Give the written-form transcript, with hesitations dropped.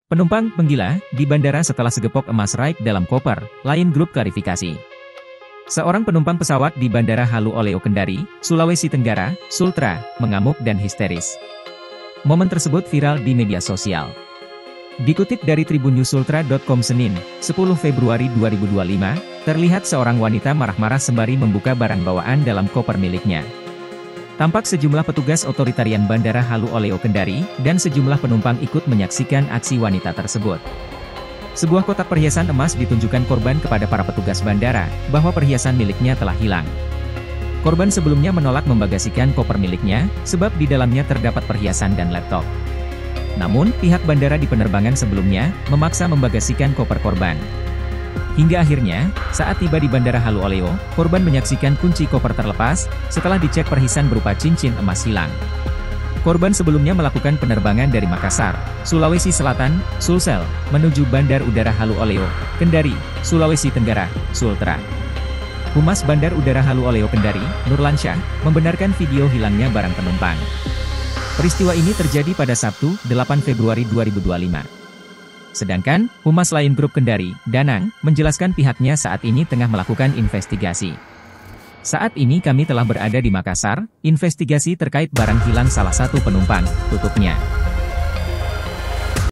Penumpang menggila di bandara setelah segepok emas raib dalam koper, Lion Group klarifikasi. Seorang penumpang pesawat di Bandara Halu Oleo Kendari, Sulawesi Tenggara, Sultra, mengamuk dan histeris. Momen tersebut viral di media sosial. Dikutip dari tribunnews.sultra.com Senin, 10 Februari 2025, terlihat seorang wanita marah-marah sembari membuka barang bawaan dalam koper miliknya. Tampak sejumlah petugas otoritarian Bandara Halu Oleo Kendari, dan sejumlah penumpang ikut menyaksikan aksi wanita tersebut. Sebuah kotak perhiasan emas ditunjukkan korban kepada para petugas bandara, bahwa perhiasan miliknya telah hilang. Korban sebelumnya menolak membagasikan koper miliknya, sebab di dalamnya terdapat perhiasan dan laptop. Namun, pihak bandara di penerbangan sebelumnya, memaksa membagasikan koper korban. Hingga akhirnya, saat tiba di Bandara Halu Oleo, korban menyaksikan kunci koper terlepas, setelah dicek perhiasan berupa cincin emas hilang. Korban sebelumnya melakukan penerbangan dari Makassar, Sulawesi Selatan, Sulsel, menuju Bandar Udara Halu Oleo, Kendari, Sulawesi Tenggara, Sultra. Humas Bandar Udara Halu Oleo Kendari, Nurlansyah, membenarkan video hilangnya barang penumpang. Peristiwa ini terjadi pada Sabtu, 8 Februari 2025. Sedangkan, Humas Lion Group Kendari, Danang, menjelaskan pihaknya saat ini tengah melakukan investigasi. Saat ini kami telah berada di Makassar, investigasi terkait barang hilang salah satu penumpang, tutupnya.